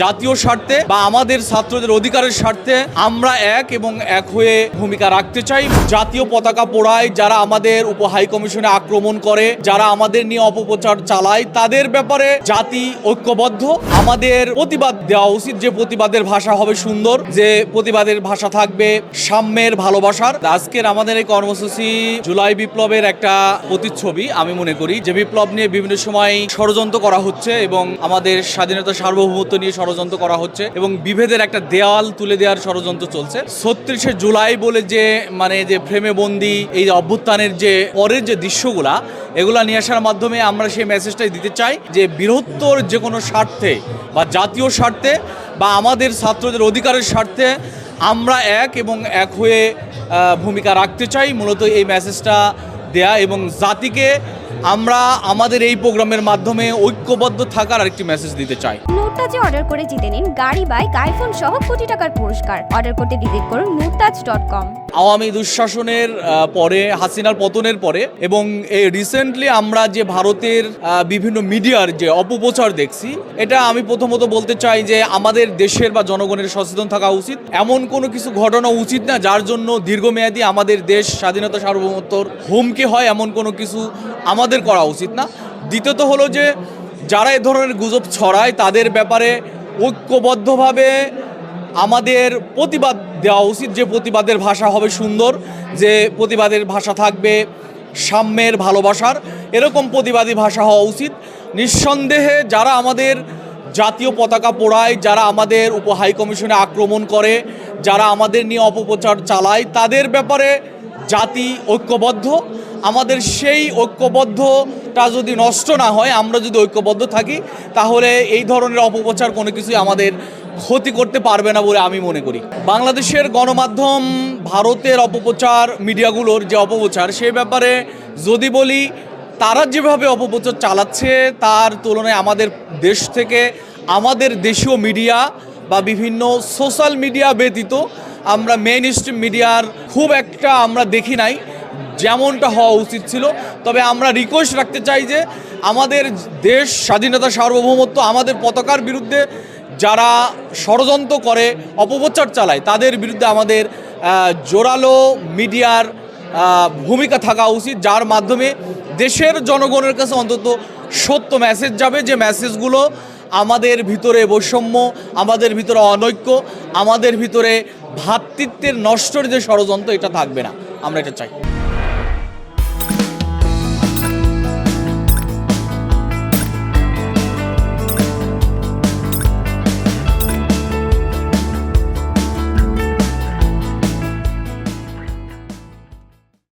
জাতীয় স্বার্থে বা আমাদের ছাত্রদের অধিকারের স্বার্থে আমরা এক এবং এক হয়ে ভূমিকা রাখতে চাই। জাতীয় পতাকা পোড়ায় যারা আমাদের উপ হাই কমিশনে আক্রমণ করে, যারা আমাদের নিয়ে অপপ্রচার চালায়, তাদের ব্যাপারে জাতি ঐক্যবদ্ধ। আমাদের প্রতিবাদ দেওয়া উচিত, যে প্রতিবাদের ভাষা হবে সুন্দর, যে প্রতিবাদের ভাষা থাকবে সাম্যের, ভালোবাসার। আজকের আমাদের এই কর্মসূচি জুলাই বিপ্লবের একটা প্রতিচ্ছবি আমি মনে করি, যে বিপ্লব নিয়ে বিভিন্ন সময় ষড়যন্ত্র করা হচ্ছে এবং আমাদের স্বাধীনতা সার্বভৌমত্ব নিয়ে ষড়যন্ত্র করা হচ্ছে এবং বিভেদের একটা দেওয়াল তুলে দেওয়ার ষড়যন্ত্র চলছে। ৩৬শে জুলাই বলে যে ফ্রেমে বন্দি এই অভ্যুত্থানের যে পরের যে দৃশ্যগুলা, এগুলা নিয়ে আসার মাধ্যমে আমরা সেই মেসেজটাই দিতে চাই যে বৃহত্তর যে কোনো স্বার্থে বা জাতীয় স্বার্থে বা আমাদের ছাত্রদের অধিকারের স্বার্থে আমরা এক এবং এক হয়ে ভূমিকা রাখতে চাই। মূলত এই মেসেজটা দেয়া এবং জাতিকে আমরা আমাদের এই প্রোগ্রামের মাধ্যমে ঐক্যবদ্ধ থাকার আরেকটি মেসেজ দিতে চাই। নুরতাজে অর্ডার করে জিতে নিন গাড়ি, বাইক, আইফোন সহ কোটি টাকার পুরস্কার। অর্ডার করতে ভিজিট করুন nurtaj.com। আওয়ামী দুঃশাসনের পরে, হাসিনার পতনের পরে এবং এই রিসেন্টলি আমরা যে ভারতের বিভিন্ন মিডিয়ার যে অপপ্রচার দেখছি, এটা আমি প্রথমত বলতে চাই যে আমাদের দেশের বা জনগণের সচেতন থাকা উচিত। এমন কোনো কিছু ঘটনা উচিত না যার জন্য দীর্ঘমেয়াদী আমাদের দেশ স্বাধীনতা সার্বভৌমত্বর হুমকি হয়, এমন কোনো কিছু আমাদের করা উচিত না। দ্বিতীয়ত হলো যে যারা এ ধরনের গুজব ছড়ায় তাদের ব্যাপারে ঐক্যবদ্ধভাবে আমাদের প্রতিবাদ দেওয়া উচিত, যে প্রতিবাদের ভাষা হবে সুন্দর, যে প্রতিবাদের ভাষা থাকবে সাম্যের, ভালোবাসার। এরকম প্রতিবাদী ভাষা হওয়া উচিত। নিঃসন্দেহে যারা আমাদের জাতীয় পতাকা পোড়ায়, যারা আমাদের উপ হাই কমিশনে আক্রমণ করে, যারা আমাদের নিয়ে অপপ্রচার চালায়, তাদের ব্যাপারে জাতি ঐক্যবদ্ধ। আমাদের সেই ঐক্যবদ্ধটা যদি নষ্ট না হয়, আমরা যদি ঐক্যবদ্ধ থাকি, তাহলে এই ধরনের অপপ্রচার কোনো কিছুই আমাদের ক্ষতি করতে পারবে না বলে আমি মনে করি। বাংলাদেশের গণমাধ্যম, ভারতের অপপ্রচার, মিডিয়াগুলোর যে অপপ্রচার, সে ব্যাপারে যদি বলি, তারা যেভাবে অপপ্রচার চালাচ্ছে তার তুলনায় আমাদের দেশ থেকে আমাদের দেশীয় মিডিয়া বা বিভিন্ন সোশ্যাল মিডিয়া ব্যতীত আমরা মেইন স্ট্রিম মিডিয়ার খুব একটা আমরা দেখি নাই যেমনটা হওয়া উচিত ছিল। তবে আমরা রিকোয়েস্ট রাখতে চাই যে আমাদের দেশ স্বাধীনতা সার্বভৌমত্ব, আমাদের পতাকার বিরুদ্ধে যারা ষড়যন্ত্র করে, অপপ্রচার চালায়, তাদের বিরুদ্ধে আমাদের জোরালো মিডিয়ার ভূমিকা থাকা উচিত, যার মাধ্যমে দেশের জনগণের কাছে অন্তত সত্য মেসেজ যাবে, যে মেসেজগুলো আমাদের ভিতরে বৈষম্য, আমাদের ভিতরে অনৈক্য, আমাদের ভিতরে ভ্রাতৃত্বের নষ্টের যে ষড়যন্ত্র, এটা থাকবে না। আমরা এটা চাই।